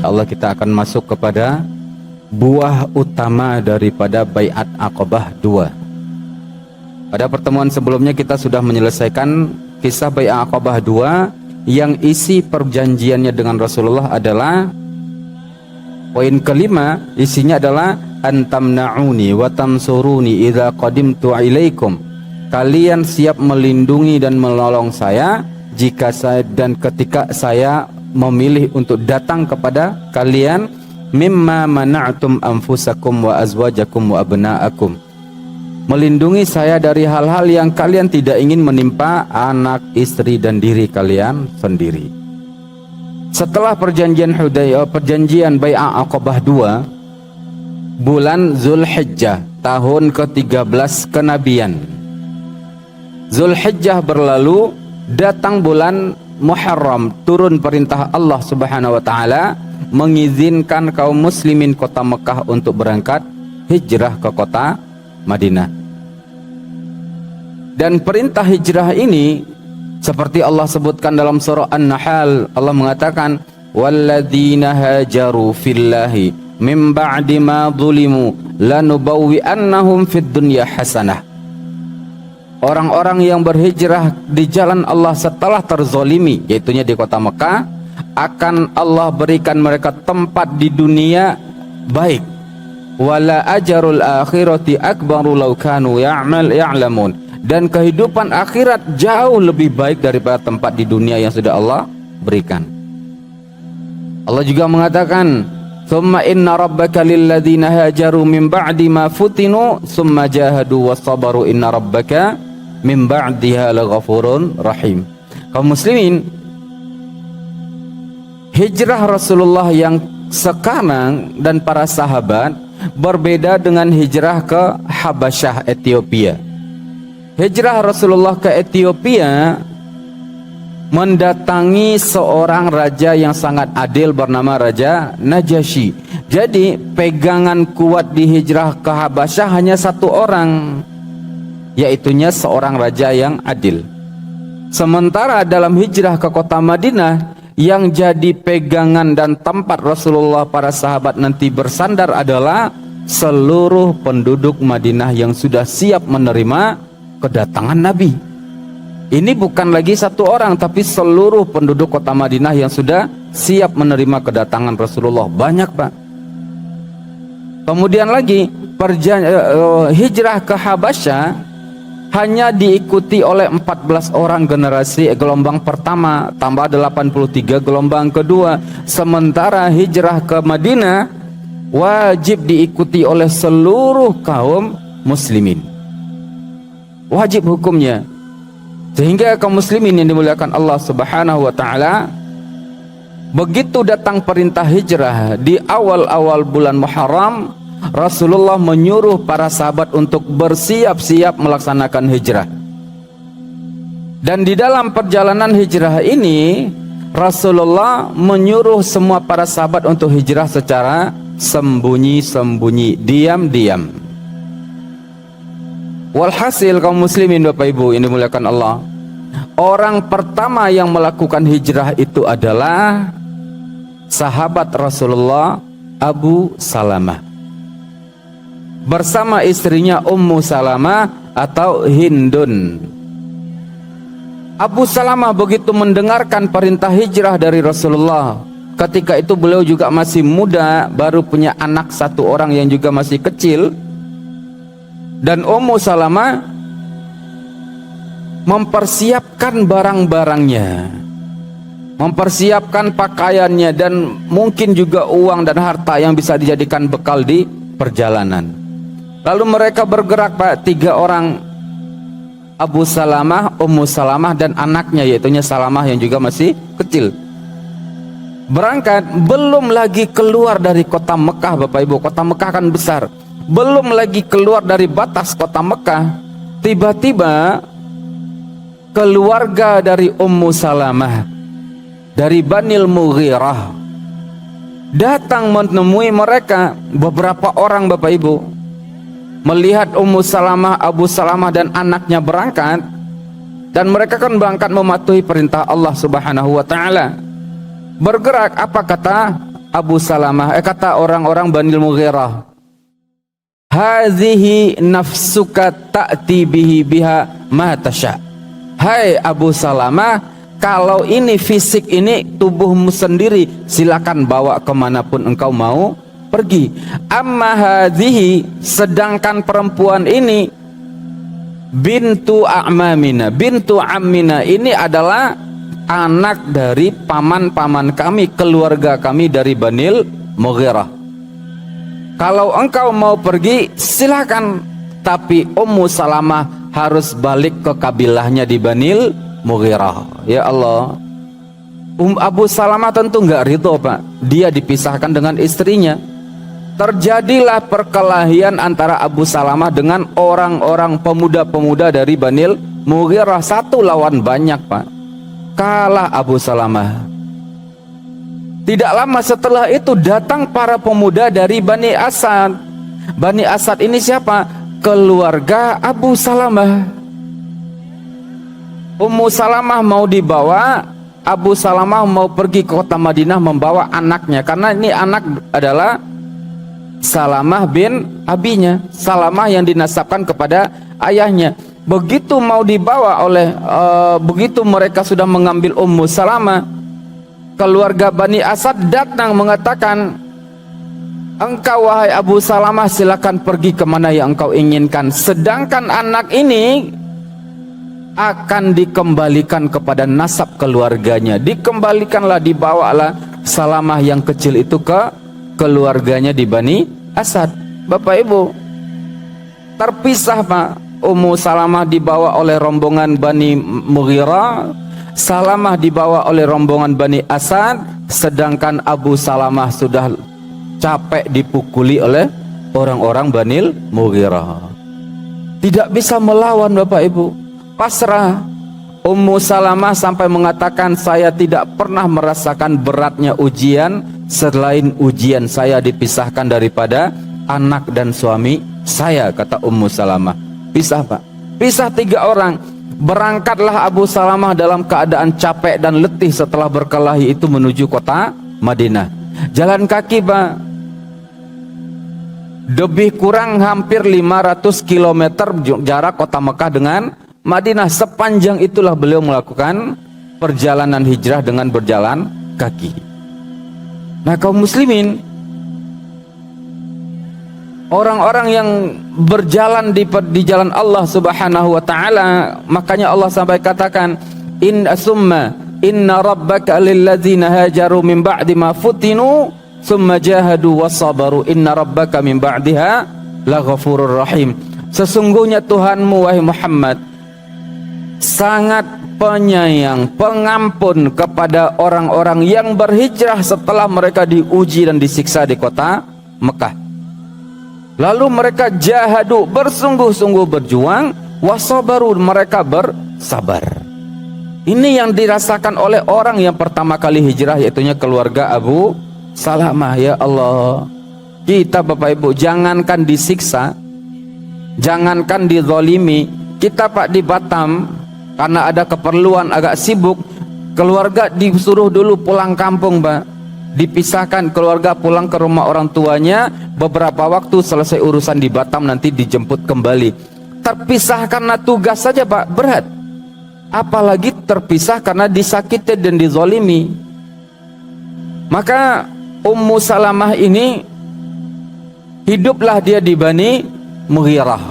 insyaallah kita akan masuk kepada buah utama daripada Baiat Aqabah 2. Pada pertemuan sebelumnya kita sudah menyelesaikan kisah Baiat Aqabah 2 yang isi perjanjiannya dengan Rasulullah adalah poin kelima, isinya adalah antamna'uni wa tamsuruni idza qadimtu ilaikum. Kalian siap melindungi dan menolong saya jika saya dan ketika saya memilih untuk datang kepada kalian, mimma mana'tum anfusakum wa azwajakum wa abna'akum. Melindungi saya dari hal-hal yang kalian tidak ingin menimpa anak, istri dan diri kalian sendiri. Setelah perjanjian Hudaybiyah, perjanjian Bai'ah Aqabah 2, bulan Zulhijjah tahun ke-13 kenabian. Zulhijjah berlalu, datang bulan Muharram, turun perintah Allah Subhanahu wa taala mengizinkan kaum muslimin kota Mekah untuk berangkat hijrah ke kota Madinah. Dan perintah hijrah ini seperti Allah sebutkan dalam surah An-Nahl, Allah mengatakan walladzina hajaru fillahi min ba'di ma zulimu lanubawwi'annahum fid dunya hasanah. Orang-orang yang berhijrah di jalan Allah setelah terzolimi, yaitunya di kota Mekah, akan Allah berikan mereka tempat di dunia baik. Wala ajarul akhirati akbaru law kanu ya'lamun. Dan kehidupan akhirat jauh lebih baik daripada tempat di dunia yang sudah Allah berikan. Allah juga mengatakan, "Tsumma inna rabbaka lilladzina hajaru min ba'di ma futinu tsumma jahadu wassabaru inna rabbaka min ba'diha laghafurun rahim." Kaum muslimin, hijrah Rasulullah yang sekarang dan para sahabat berbeda dengan hijrah ke Habasyah, Ethiopia. Hijrah Rasulullah ke Ethiopia mendatangi seorang raja yang sangat adil bernama Raja Najasyi. Jadi pegangan kuat di hijrah ke Habasyah hanya satu orang, yaitunya seorang raja yang adil. Sementara dalam hijrah ke kota Madinah, yang jadi pegangan dan tempat Rasulullah para sahabat nanti bersandar adalah seluruh penduduk Madinah yang sudah siap menerima kedatangan Nabi. Ini bukan lagi satu orang, tapi seluruh penduduk kota Madinah yang sudah siap menerima kedatangan Rasulullah. Banyak, Pak. Kemudian lagi hijrah ke Habasyah hanya diikuti oleh 14 orang generasi gelombang pertama, tambah 83 gelombang kedua. Sementara hijrah ke Madinah wajib diikuti oleh seluruh kaum muslimin. Wajib hukumnya. Sehingga kaum muslimin yang dimuliakan Allah Subhanahu wa taala, begitu datang perintah hijrah di awal-awal bulan Muharram, Rasulullah menyuruh para sahabat untuk bersiap-siap melaksanakan hijrah. Dan di dalam perjalanan hijrah ini, Rasulullah menyuruh semua para sahabat untuk hijrah secara sembunyi-sembunyi, diam-diam. Walhasil kaum muslimin Bapak Ibu yang dimuliakan Allah, orang pertama yang melakukan hijrah itu adalah sahabat Rasulullah Abu Salamah bersama istrinya Ummu Salamah atau Hindun. Abu Salamah begitu mendengarkan perintah hijrah dari Rasulullah, ketika itu beliau juga masih muda, baru punya anak satu orang yang juga masih kecil. Dan Ummu Salamah mempersiapkan barang-barangnya, mempersiapkan pakaiannya, dan mungkin juga uang dan harta yang bisa dijadikan bekal di perjalanan. Lalu mereka bergerak, Pak, 3 orang, Abu Salamah, Ummu Salamah dan anaknya, yaitunya Salamah yang juga masih kecil. Berangkat, belum lagi keluar dari kota Mekah, Bapak Ibu. Kota Mekah kan besar. Belum lagi keluar dari batas kota Mekah, tiba-tiba keluarga dari Ummu Salamah dari Banil Mughirah datang menemui mereka. Beberapa orang, Bapak Ibu, melihat Ummu Salamah, Abu Salamah dan anaknya berangkat, dan mereka kan berangkat mematuhi perintah Allah Subhanahu wa taala. Bergerak, apa kata Abu Salamah, kata orang-orang Bani Mughirah, "Hazihi nafsuka ta'ti biha ma tasya." Hai Abu Salamah, kalau ini fisik ini tubuhmu sendiri, silakan bawa kemanapun engkau mau pergi. Amma hadhihi, sedangkan perempuan ini, bintu a'mamina, bintu ammina, ini adalah anak dari paman-paman kami, keluarga kami dari Banil Mughirah. Kalau engkau mau pergi silakan, tapi Ummu Salamah harus balik ke kabilahnya di Banil Mughirah. Ya Allah, Abu Salamah tentu nggak ridho Pak, dia dipisahkan dengan istrinya. Terjadilah perkelahian antara Abu Salamah dengan orang-orang pemuda-pemuda dari Banil Mughirah, satu lawan banyak Pak. Kalah Abu Salamah. Tidak lama setelah itu datang para pemuda dari Bani Asad. Bani Asad ini siapa? Keluarga Abu Salamah. Ummu Salamah mau dibawa, Abu Salamah mau pergi ke kota Madinah membawa anaknya, karena ini anak adalah Salamah bin abinya, Salamah yang dinasabkan kepada ayahnya. Begitu mau dibawa oleh begitu mereka sudah mengambil Ummu Salamah, keluarga Bani Asad datang mengatakan, "Engkau wahai Abu Salamah silakan pergi kemana yang engkau inginkan, sedangkan anak ini akan dikembalikan kepada nasab keluarganya." Dikembalikanlah, dibawalah Salamah yang kecil itu ke keluarganya di Bani Asad. Bapak Ibu, terpisah Pak. Ummu Salamah dibawa oleh rombongan Bani Mughirah, Salamah dibawa oleh rombongan Bani Asad, sedangkan Abu Salamah sudah capek dipukuli oleh orang-orang Banil Mughirah. Tidak bisa melawan Bapak Ibu, pasrah. Ummu Salamah sampai mengatakan, "Saya tidak pernah merasakan beratnya ujian selain ujian saya dipisahkan daripada anak dan suami saya," kata Ummu Salamah. Pisah Pak, pisah 3 orang. Berangkatlah Abu Salamah dalam keadaan capek dan letih setelah berkelahi itu menuju kota Madinah. Jalan kaki Pak, lebih kurang hampir 500 km jarak kota Mekah dengan Madinah. Sepanjang itulah beliau melakukan perjalanan hijrah dengan berjalan kaki. Nah kaum muslimin, orang-orang yang berjalan di jalan Allah Subhanahu wa taala, makanya Allah sampai katakan, inna rabbaka lilladzina hajaru min ba'di ma futinu summa jahadu wasabaru inna rabbaka min ba'diha laghafurur rahim. Sesungguhnya Tuhanmu wahai Muhammad sangat penyayang, pengampun kepada orang-orang yang berhijrah setelah mereka diuji dan disiksa di kota Mekah. Lalu mereka jahadu, bersungguh-sungguh berjuang, wasabaru, mereka bersabar. Ini yang dirasakan oleh orang yang pertama kali hijrah, yaitu keluarga Abu Salamah. Ya Allah, kita Bapak Ibu jangankan disiksa, jangankan dizalimi, kita Pak di Batam karena ada keperluan agak sibuk, keluarga disuruh dulu pulang kampung Pak, dipisahkan, keluarga pulang ke rumah orang tuanya, beberapa waktu selesai urusan di Batam nanti dijemput kembali. Terpisah karena tugas saja Pak berat, apalagi terpisah karena disakiti dan dizalimi. Maka Ummu Salamah ini hiduplah dia di Bani Mughirah,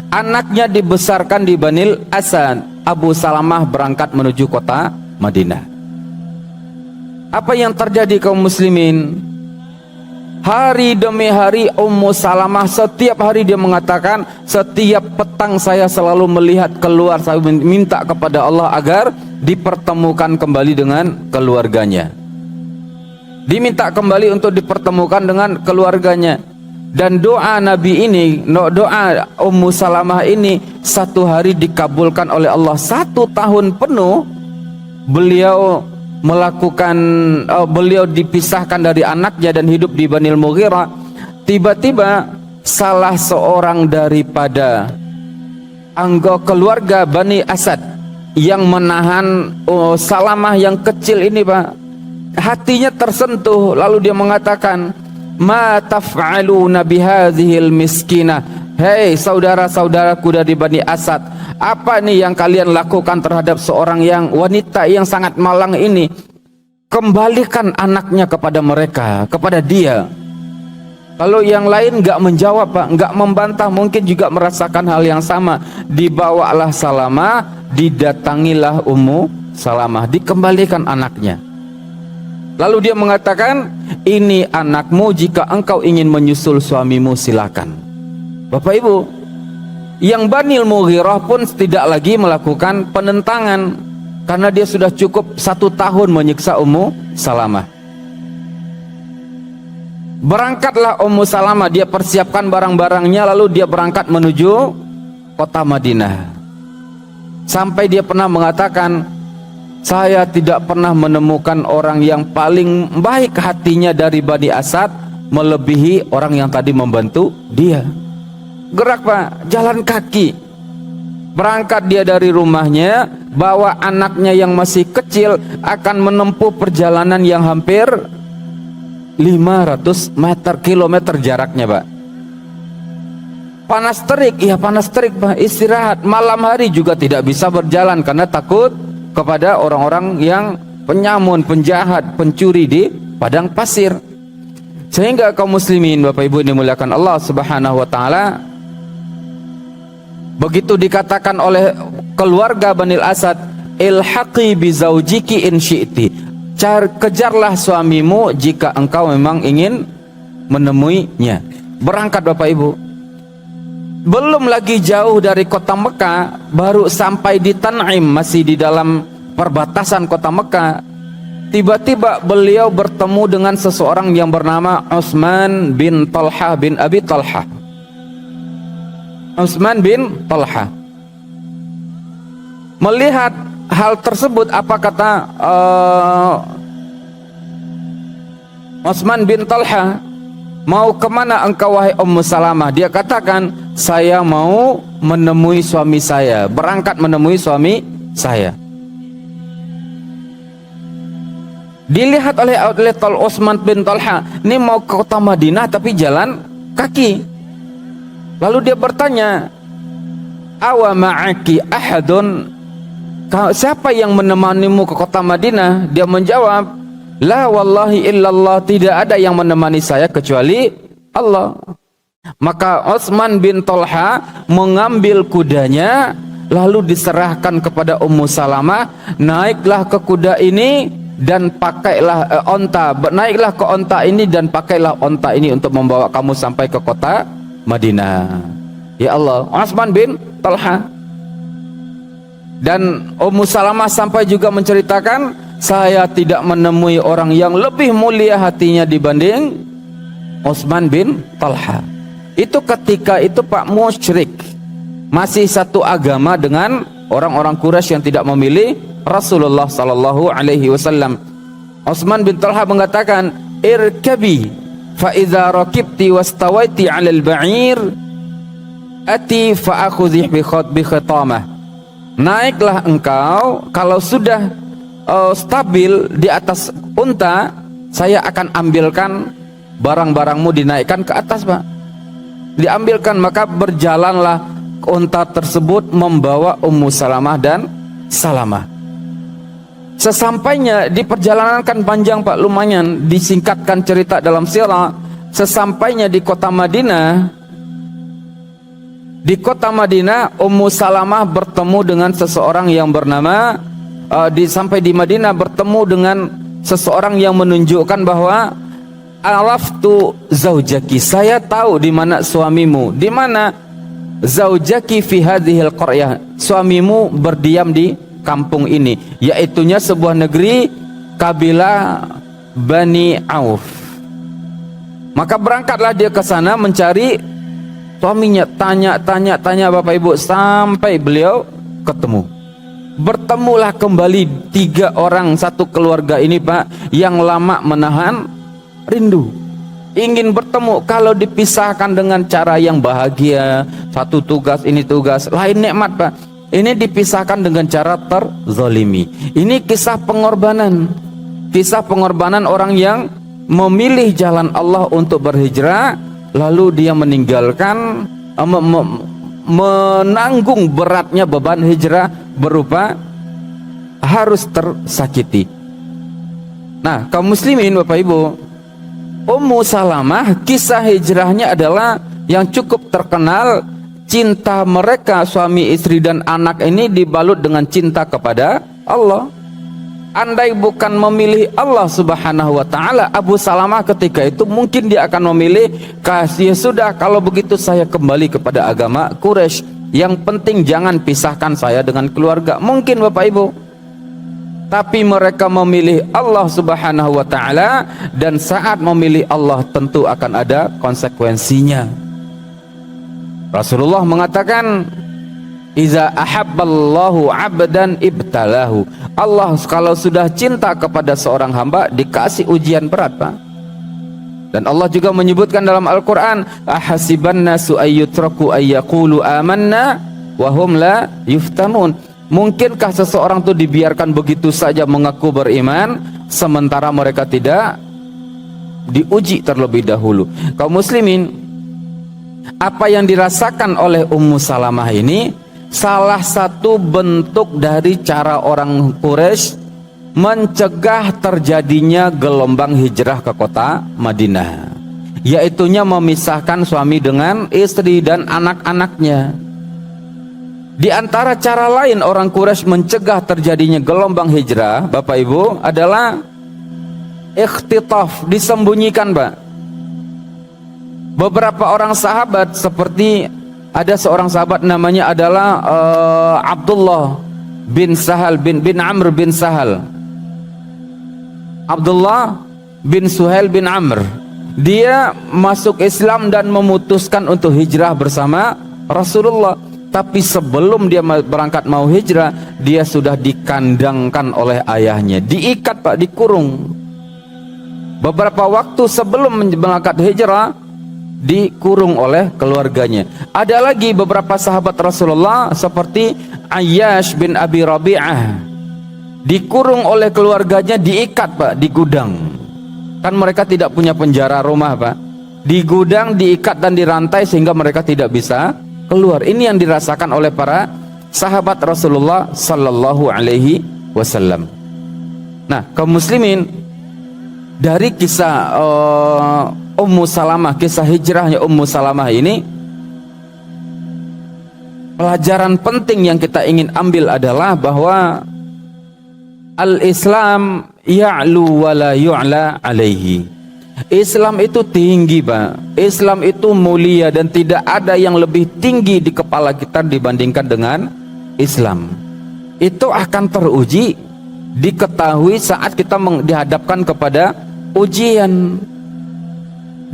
anaknya dibesarkan di Banil Asad. Abu Salamah berangkat menuju kota Madinah. Apa yang terjadi kaum muslimin? Hari demi hari Ummu Salamah setiap hari dia mengatakan, setiap petang saya selalu melihat keluar, saya minta kepada Allah agar dipertemukan kembali dengan keluarganya. Diminta kembali untuk dipertemukan dengan keluarganya. Dan doa Nabi ini, doa Ummu Salamah ini satu hari dikabulkan oleh Allah. 1 tahun penuh beliau melakukan, beliau dipisahkan dari anaknya dan hidup di Banil Mughirah. Tiba-tiba salah seorang daripada anggota keluarga Bani Asad yang menahan Salamah yang kecil ini Pak, hatinya tersentuh, lalu dia mengatakan, ma taf'aluna bihadhil miskinah. Hei saudara-saudaraku dari Bani Asad, apa nih yang kalian lakukan terhadap seorang yang wanita yang sangat malang ini? Kembalikan anaknya kepada mereka, kepada dia. Lalu yang lain nggak menjawab, Pak, nggak membantah, mungkin juga merasakan hal yang sama. Dibawalah Salamah, didatangilah Ummu Salamah, dikembalikan anaknya. Lalu dia mengatakan, ini anakmu, jika engkau ingin menyusul suamimu silakan. Bapak Ibu, yang Banil Mughirah pun tidak lagi melakukan penentangan, karena dia sudah cukup 1 tahun menyiksa Ummu Salamah. Berangkatlah Ummu Salamah, dia persiapkan barang-barangnya, lalu dia berangkat menuju kota Madinah. Sampai dia pernah mengatakan, saya tidak pernah menemukan orang yang paling baik hatinya dari Bani Asad melebihi orang yang tadi membantu dia. Gerak, Pak, jalan kaki. Berangkat dia dari rumahnya, bawa anaknya yang masih kecil, akan menempuh perjalanan yang hampir 500 kilometer jaraknya, Pak. Panas terik, iya panas terik, Pak. Istirahat, malam hari juga tidak bisa berjalan karena takut kepada orang-orang yang penyamun, penjahat, pencuri di padang pasir. Sehingga kaum muslimin, Bapak Ibu dimuliakan Allah Subhanahu wa taala, begitu dikatakan oleh keluarga Banil Asad, ilhaqi bi zaujiki in syi'ti, kejarlah suamimu jika engkau memang ingin menemuinya. Berangkat, Bapak Ibu. Belum lagi jauh dari kota Mekah, baru sampai di Tan'im, masih di dalam perbatasan kota Mekah. Tiba-tiba beliau bertemu dengan seseorang yang bernama Utsman bin Talha bin Abi Talha. Utsman bin Talha melihat hal tersebut, apa kata Utsman bin Talha, mau kemana engkau wahai Ummu Salamah? Dia katakan, saya mau menemui suami saya, berangkat menemui suami saya. Dilihat oleh Utsman bin Talha, ini mau ke kota Madinah tapi jalan kaki. Lalu dia bertanya, awa ma'aki ahadun, siapa yang menemanimu ke kota Madinah? Dia menjawab, la wallahi illallah, tidak ada yang menemani saya kecuali Allah. Maka Utsman bin Talha mengambil kudanya, lalu diserahkan kepada Ummu Salamah. Naiklah ke kuda ini dan pakailah naiklah ke onta ini dan pakailah onta ini untuk membawa kamu sampai ke kota Madinah. Ya Allah, Utsman bin Talha. Dan Ummu Salamah sampai juga menceritakan, saya tidak menemui orang yang lebih mulia hatinya dibanding Utsman bin Talha. Itu ketika itu, Pak, musyrik, masih satu agama dengan orang-orang Quraisy yang tidak memilih Rasulullah sallallahu alaihi wasallam. Utsman bin Talha mengatakan, irkabi fa idza raqibti wastawaiti 'alal ba'ir ati fa akhudhi bi khitamah. Naiklah engkau, kalau sudah stabil di atas unta, saya akan ambilkan barang-barangmu, dinaikkan ke atas, Pak. Diambilkan, maka berjalanlah unta tersebut membawa Ummu Salamah dan Salamah. Sesampainya di perjalanan, kan panjang, Pak, lumayan, disingkatkan cerita dalam sirah. Sesampainya di kota Madinah, Ummu Salamah bertemu dengan seseorang yang bernama sampai di Madinah bertemu dengan seseorang yang menunjukkan bahwa alaftu zaujaki, saya tahu di mana suamimu. Di mana? Zaujaki fi hadhil qaryah, suamimu berdiam di kampung ini, yaitunya sebuah negeri kabilah Bani Auf. Maka berangkatlah dia ke sana mencari suaminya, tanya Bapak Ibu, sampai beliau ketemu. Bertemulah kembali 3 orang satu keluarga ini, Pak, yang lama menahan rindu, ingin bertemu. Kalau dipisahkan dengan cara yang bahagia, satu tugas, ini tugas, lain nikmat, Pak. Ini dipisahkan dengan cara terzalimi. Ini kisah pengorbanan, kisah pengorbanan orang yang memilih jalan Allah untuk berhijrah, lalu dia meninggalkan menanggung beratnya beban hijrah berupa harus tersakiti. Nah, kaum muslimin Bapak Ibu, Ummu Salamah, kisah hijrahnya adalah yang cukup terkenal. Cinta mereka suami istri dan anak ini dibalut dengan cinta kepada Allah. Andai bukan memilih Allah subhanahu wa ta'ala, Abu Salamah ketika itu mungkin dia akan memilih, kasih sudah kalau begitu saya kembali kepada agama Quraisy, yang penting jangan pisahkan saya dengan keluarga. Mungkin Bapak Ibu, tapi mereka memilih Allah subhanahu wa ta'ala, dan saat memilih Allah tentu akan ada konsekuensinya. Rasulullah mengatakan, iza ahabballahu abdan ibtalahu. Allah kalau sudah cinta kepada seorang hamba dikasih ujian berat, Pak. Dan Allah juga menyebutkan dalam Al-Quran, ahasiban nasu ayyutraku ayyaqulu amanna wahum la yuftanun. Mungkinkah seseorang itu dibiarkan begitu saja mengaku beriman sementara mereka tidak diuji terlebih dahulu? Kaum muslimin, apa yang dirasakan oleh Ummu Salamah ini salah satu bentuk dari cara orang Quraisy mencegah terjadinya gelombang hijrah ke kota Madinah, yaitunya memisahkan suami dengan istri dan anak-anaknya. Di antara cara lain orang Quraisy mencegah terjadinya gelombang hijrah, Bapak Ibu, adalah ikhtitaf, disembunyikan, Pak. Beberapa orang sahabat, seperti ada seorang sahabat namanya adalah Abdullah bin Sahal bin Amr bin Sahal. Abdullah bin Suhail bin Amr, dia masuk Islam dan memutuskan untuk hijrah bersama Rasulullah. Tapi sebelum dia berangkat mau hijrah, dia sudah dikandangkan oleh ayahnya, diikat, Pak, dikurung. Beberapa waktu sebelum berangkat hijrah, dikurung oleh keluarganya. Ada lagi beberapa sahabat Rasulullah seperti Ayyash bin Abi Rabi'ah, dikurung oleh keluarganya, diikat, Pak, di gudang. Kan mereka tidak punya penjara rumah, Pak. Di gudang diikat dan dirantai sehingga mereka tidak bisa keluar. Ini yang dirasakan oleh para sahabat Rasulullah sallallahu alaihi wasallam. Nah, kaum muslimin, dari kisah Ummu Salamah, kisah hijrahnya Ummu Salamah ini, pelajaran penting yang kita ingin ambil adalah bahwa al-Islam ya'lu wa la yu'la alaihi. Islam itu tinggi, Pak. Islam itu mulia dan tidak ada yang lebih tinggi di kepala kita dibandingkan dengan Islam. Itu akan teruji, diketahui saat kita dihadapkan kepada ujian.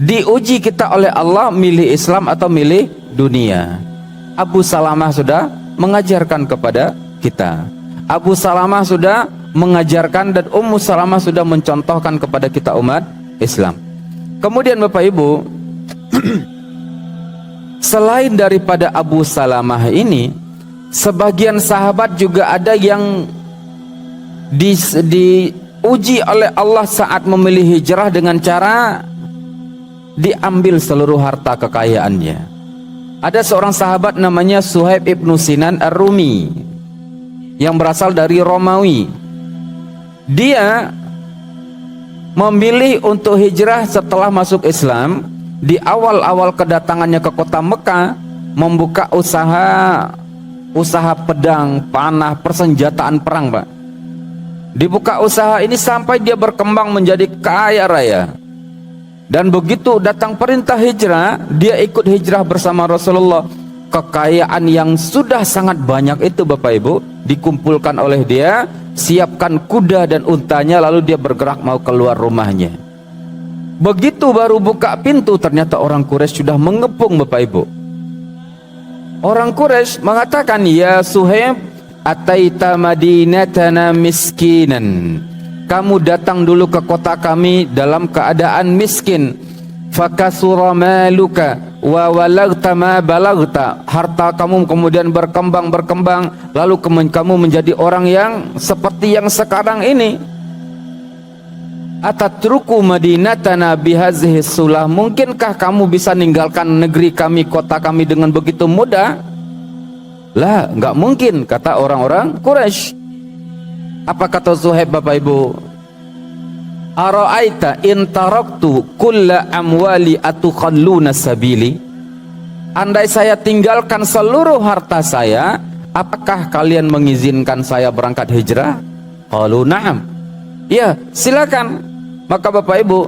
Diuji kita oleh Allah, milih Islam atau milih dunia. Abu Salamah sudah mengajarkan kepada kita. Abu Salamah sudah mengajarkan dan Ummu Salamah sudah mencontohkan kepada kita umat Islam. Kemudian Bapak Ibu, selain daripada Abu Salamah ini, sebagian sahabat juga ada yang diuji oleh Allah saat memilih hijrah dengan cara diambil seluruh harta kekayaannya. Ada seorang sahabat namanya Suhaib ibnu Sinan Ar-Rumi yang berasal dari Romawi. Dia memilih untuk hijrah setelah masuk Islam. Di awal-awal kedatangannya ke kota Mekah, membuka usaha pedang, panah, persenjataan perang, Pak. Dibuka usaha ini sampai dia berkembang menjadi kaya raya. Dan begitu datang perintah hijrah, dia ikut hijrah bersama Rasulullah. Kekayaan yang sudah sangat banyak itu, Bapak Ibu, dikumpulkan oleh dia, siapkan kuda dan untanya, lalu dia bergerak mau keluar rumahnya. Begitu baru buka pintu, ternyata orang Quraisy sudah mengepung, Bapak Ibu. Orang Quraisy mengatakan, ya Suhaib, ataita madinatana miskinan. Kamu datang dulu ke kota kami dalam keadaan miskin. Fakasura maluka wa walagta ma balagta. Harta kamu kemudian berkembang, lalu kamu menjadi orang yang seperti yang sekarang ini. atatruku madinatana bihazihi sulah, mungkinkah kamu bisa ninggalkan negeri kami, kota kami dengan begitu mudah? Lah, enggak mungkin, kata orang-orang Quraisy. Apa kata Suhaib Bapak Ibu? Ara'aita in taraktu kulla amwali atukhalluna sabili, andai saya tinggalkan seluruh harta saya, apakah kalian mengizinkan saya berangkat hijrah? Qalu na'am. Ya, silakan. Maka Bapak Ibu,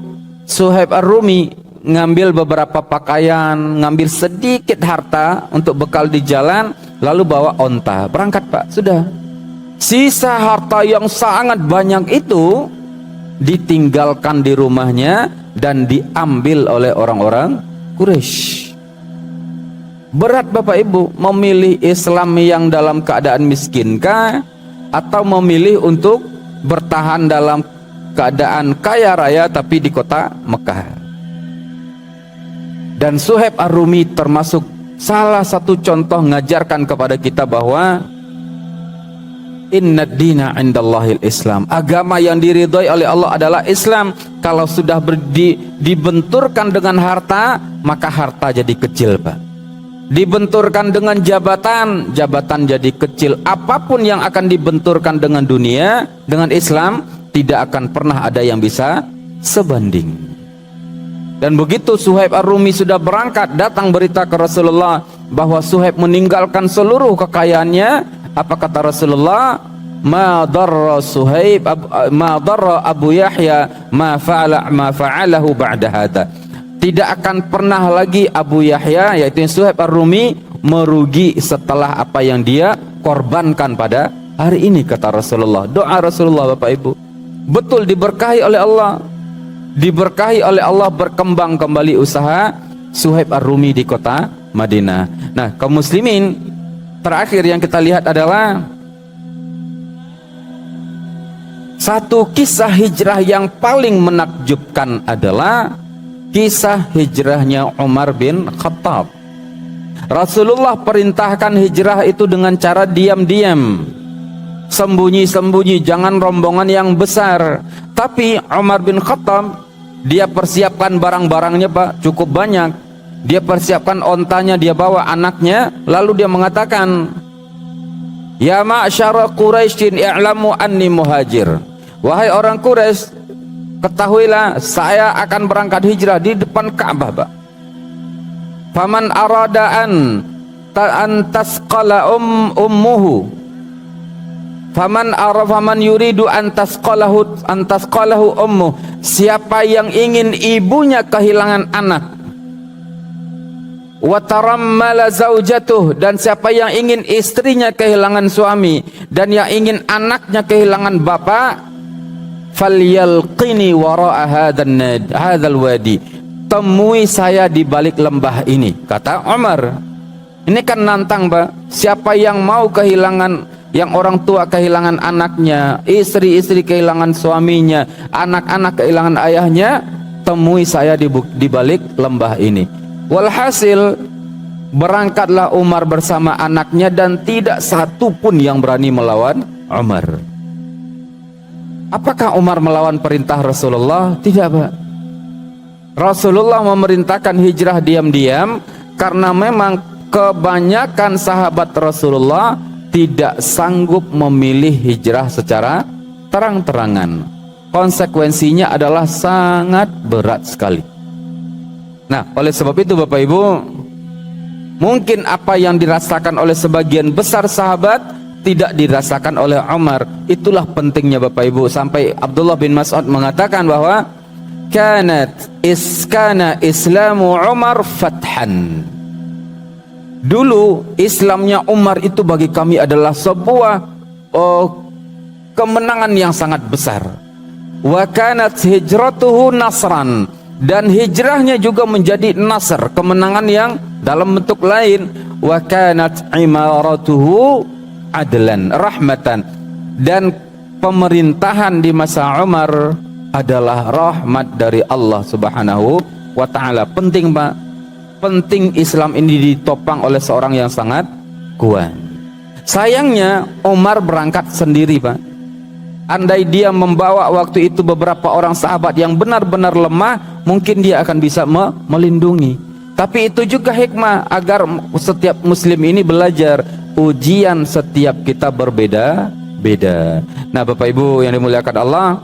Suhaib Ar-Rumi ngambil beberapa pakaian, ngambil sedikit harta untuk bekal di jalan, lalu bawa onta, berangkat Pak, sudah. Sisa harta yang sangat banyak itu ditinggalkan di rumahnya dan diambil oleh orang-orang Quraisy. Berat Bapak Ibu memilih Islam yang dalam keadaan miskinkah, atau memilih untuk bertahan dalam keadaan kaya raya tapi di kota Mekah. Dan Suhaib Ar-Rumi termasuk salah satu contoh mengajarkan kepada kita bahwa inna dina indallahil Islam, agama yang diridhoi oleh Allah adalah Islam. Kalau sudah dibenturkan dengan harta, maka harta jadi kecil Pak. Dibenturkan dengan jabatan, jabatan jadi kecil. Apapun yang akan dibenturkan dengan dunia, dengan Islam, tidak akan pernah ada yang bisa sebanding. Dan begitu Suhaib Ar-Rumi sudah berangkat, datang berita ke Rasulullah bahwa Suhaib meninggalkan seluruh kekayaannya. Apa kata Rasulullah? Ma darra Suhaib, ma darra Abu Yahya ma fa'alahu ba'da hada. Tidak akan pernah lagi Abu Yahya, yaitu Suhaib Ar-Rumi, merugi setelah apa yang dia korbankan pada hari ini, kata Rasulullah. Doa Rasulullah Bapak Ibu, betul diberkahi oleh Allah. Diberkahi oleh Allah, berkembang kembali usaha Suhaib Ar-Rumi di kota Madinah. Nah, kaum muslimin, terakhir yang kita lihat adalah satu kisah hijrah yang paling menakjubkan adalah kisah hijrahnya Umar bin Khattab. Rasulullah perintahkan hijrah itu dengan cara diam-diam, sembunyi-sembunyi, jangan rombongan yang besar. Tapi Umar bin Khattab, dia persiapkan barang-barangnya Pak, cukup banyak. Dia persiapkan ontanya, dia bawa anaknya, lalu dia mengatakan, ya ma'syara Quraisyin i'lamu anni muhajir. Wahai orang Quraisy, ketahuilah saya akan berangkat hijrah di depan Ka'bah Pak. Faman arada an tasqala ummuhu, faman yuridu an tasqalahu ummuh, siapa yang ingin ibunya kehilangan anak, wa tarammala zaujatuh, dan siapa yang ingin istrinya kehilangan suami, dan yang ingin anaknya kehilangan bapak, falyalqini wara'a hadzal wadi, temui saya di balik lembah ini, kata Umar. Ini kan nantang Pak. Siapa yang mau kehilangan, yang orang tua kehilangan anaknya, istri-istri kehilangan suaminya, anak-anak kehilangan ayahnya, temui saya di balik lembah ini. Walhasil berangkatlah Umar bersama anaknya, dan tidak satu pun yang berani melawan Umar. Apakah Umar melawan perintah Rasulullah? Tidak Pak. Rasulullah memerintahkan hijrah diam-diam karena memang kebanyakan sahabat Rasulullah tidak sanggup memilih hijrah secara terang-terangan. Konsekuensinya adalah sangat berat sekali. Nah, oleh sebab itu Bapak Ibu, mungkin apa yang dirasakan oleh sebagian besar sahabat tidak dirasakan oleh Umar. Itulah pentingnya Bapak Ibu, sampai Abdullah bin Mas'ud mengatakan bahwa kana islamu Umar fathan. Dulu Islamnya Umar itu bagi kami adalah sebuah kemenangan yang sangat besar. Wa kanat hijratuhu nasran, dan hijrahnya juga menjadi nasr, kemenangan yang dalam bentuk lain. Wa kanat imaratuhu adlan rahmatan, dan pemerintahan di masa Umar adalah rahmat dari Allah Subhanahu wa ta'ala. Penting Pak, penting Islam ini ditopang oleh seorang yang sangat kuat. Sayangnya Umar berangkat sendiri Pak. Andai dia membawa waktu itu beberapa orang sahabat yang benar-benar lemah, mungkin dia akan bisa melindungi. Tapi itu juga hikmah agar setiap muslim ini belajar, ujian setiap kita berbeda-beda. Nah, Bapak Ibu yang dimuliakan Allah,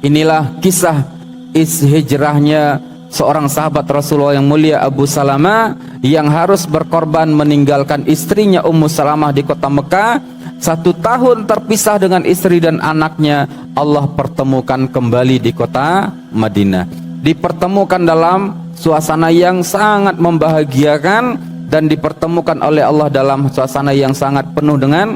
inilah kisah hijrahnya seorang sahabat Rasulullah yang mulia, Abu Salamah, yang harus berkorban meninggalkan istrinya Ummu Salamah di kota Mekah. 1 tahun terpisah dengan istri dan anaknya, Allah pertemukan kembali di kota Madinah. Dipertemukan dalam suasana yang sangat membahagiakan, dan dipertemukan oleh Allah dalam suasana yang sangat penuh dengan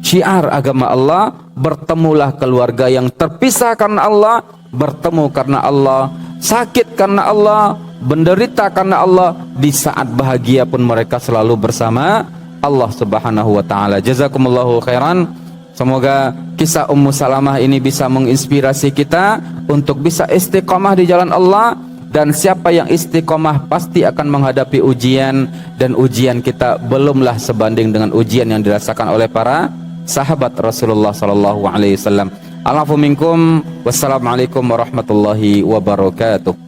syiar agama Allah. Bertemulah keluarga yang terpisah karena Allah, bertemu karena Allah, sakit karena Allah, menderita karena Allah. Di saat bahagia pun mereka selalu bersama Allah Subhanahu wa taala. Jazakumullahu khairan. Semoga kisah Ummu Salamah ini bisa menginspirasi kita untuk bisa istiqomah di jalan Allah, dan siapa yang istiqomah pasti akan menghadapi ujian, dan ujian kita belumlah sebanding dengan ujian yang dirasakan oleh para sahabat Rasulullah sallallahu alaihi wasallam. Alafu minkum, wassalamualaikum warahmatullahi wabarakatuh.